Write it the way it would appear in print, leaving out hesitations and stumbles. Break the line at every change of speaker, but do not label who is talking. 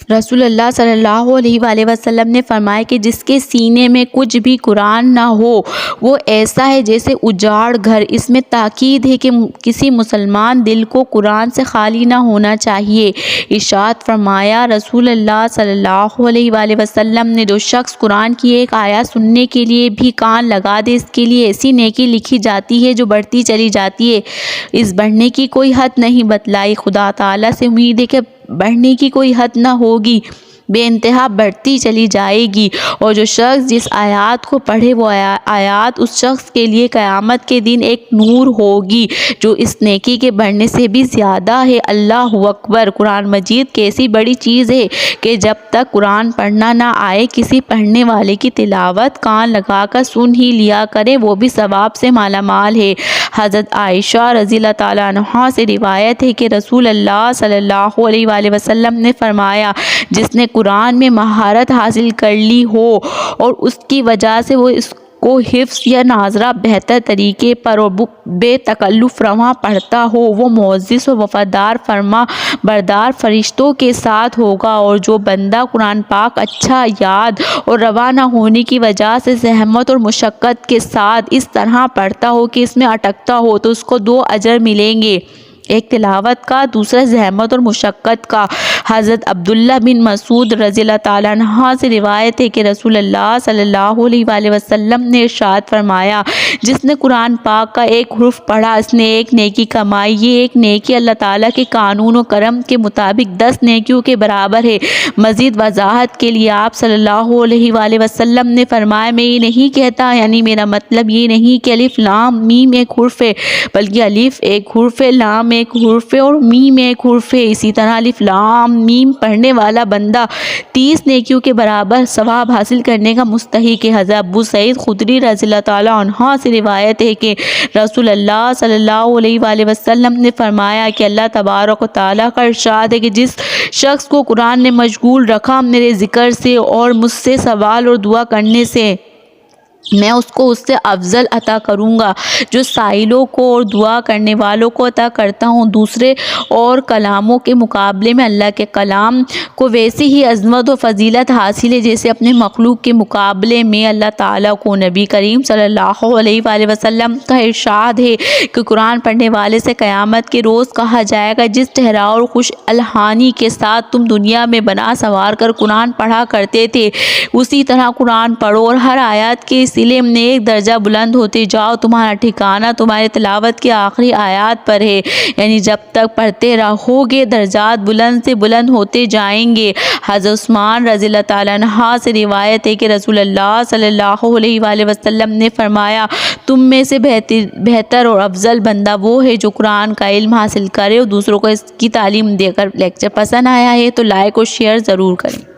رسول اللہ صلی اللہ علیہ وآلہ وسلم نے فرمایا کہ جس کے سینے میں کچھ بھی قرآن نہ ہو وہ ایسا ہے جیسے اجاڑ گھر۔ اس میں تاکید ہے کہ کسی مسلمان دل کو قرآن سے خالی نہ ہونا چاہیے۔ ارشاد فرمایا رسول اللہ صلی اللہ علیہ وآلہ وسلم نے، جو شخص قرآن کی ایک آیت سننے کے لیے بھی کان لگا دے، اس کے لیے ایسی نیکی لکھی جاتی ہے جو بڑھتی چلی جاتی ہے۔ اس بڑھنے کی کوئی حد نہیں بتلائی۔ خدا تعالیٰ سے امید ہے کہ بڑھنے کی کوئی حد نہ ہوگی، بے انتہا بڑھتی چلی جائے گی، اور جو شخص جس آیات کو پڑھے وہ آیات اس شخص کے لیے قیامت کے دن ایک نور ہوگی جو اس نیکی کے بڑھنے سے بھی زیادہ ہے۔ اللہ اکبر! قرآن مجید کیسی بڑی چیز ہے کہ جب تک قرآن پڑھنا نہ آئے، کسی پڑھنے والے کی تلاوت کان لگا کر سن ہی لیا کرے، وہ بھی ثواب سے مالا مال ہے۔ حضرت عائشہ رضی اللہ تعالیٰ عنہا سے روایت ہے کہ رسول اللہ صلی اللہ علیہ وآلہ وسلم نے فرمایا، جس نے قرآن میں مہارت حاصل کر لی ہو اور اس کی وجہ سے وہ اس کو حفظ یا ناظرہ بہتر طریقے پر اور بے تکلف رواں پڑھتا ہو، وہ معزز و وفادار فرما بردار فرشتوں کے ساتھ ہوگا۔ اور جو بندہ قرآن پاک اچھا یاد اور رواں نہ ہونے کی وجہ سے زحمت اور مشقت کے ساتھ اس طرح پڑھتا ہو کہ اس میں اٹکتا ہو، تو اس کو 2 اجر ملیں گے، ایک تلاوت کا، دوسرا زحمت اور مشقت کا۔ حضرت عبداللہ بن مسعود رضی اللہ تعالیٰ عنہ سے روایت ہے کہ رسول اللہ صلی اللہ علیہ وآلہ وسلم نے ارشاد فرمایا، جس نے قرآن پاک کا ایک حرف پڑھا، اس نے ایک نیکی کمائی۔ یہ ایک نیکی اللہ تعالیٰ کے قانون و کرم کے مطابق 10 نیکیوں کے برابر ہے۔ مزید وضاحت کے لیے آپ صلی اللہ علیہ وآلہ وسلم نے فرمایا، میں یہ نہیں کہتا، یعنی میرا مطلب یہ نہیں کہ الف لام میم ایک حرف ہے، بلکہ الف ایک حرف ہے، لام ایک حرف ہے اور میم ایک حرف ہے۔ اسی طرح الف لام میم پڑھنے والا بندہ 30 نیکیوں کے برابر ثواب حاصل کرنے کا مستحق ہے۔ حضرت ابو سعید خدری رضی اللہ تعالیٰ عنہ سے روایت ہے کہ رسول اللہ صلی اللہ علیہ وآلہ وسلم نے فرمایا کہ اللہ تبارک و تعالیٰ کا ارشاد ہے کہ جس شخص کو قرآن نے مشغول رکھا میرے ذکر سے اور مجھ سے سوال اور دعا کرنے سے، میں اس کو اس سے افضل عطا کروں گا جو سائلوں کو اور دعا کرنے والوں کو عطا کرتا ہوں۔ دوسرے اور کلاموں کے مقابلے میں اللہ کے کلام کو ویسی ہی عظمت و فضیلت حاصل ہے جیسے اپنے مخلوق کے مقابلے میں اللہ تعالیٰ کو۔ نبی کریم صلی اللہ علیہ وآلہ وسلم کا ارشاد ہے کہ قرآن پڑھنے والے سے قیامت کے روز کہا جائے گا، جس ٹھہراؤ اور خوش الحانی کے ساتھ تم دنیا میں بنا سنوار کر قرآن پڑھا کرتے تھے، اسی طرح قرآن پڑھو اور ہر آیات کے علم میں ایک درجہ بلند ہوتے جاؤ، تمہارا ٹھکانہ تمہاری تلاوت کی آخری آیات پر ہے، یعنی جب تک پڑھتے رہو گے درجات بلند سے بلند ہوتے جائیں گے۔ حضرت عثمان رضی اللہ تعالیٰ عنہ سے روایت ہے کہ رسول اللہ صلی اللہ علیہ وآلہ وسلم نے فرمایا، تم میں سے بہتر اور افضل بندہ وہ ہے جو قرآن کا علم حاصل کرے اور دوسروں کو اس کی تعلیم دے کر۔ لیکچر پسند آیا ہے تو لائک اور شیئر ضرور کریں۔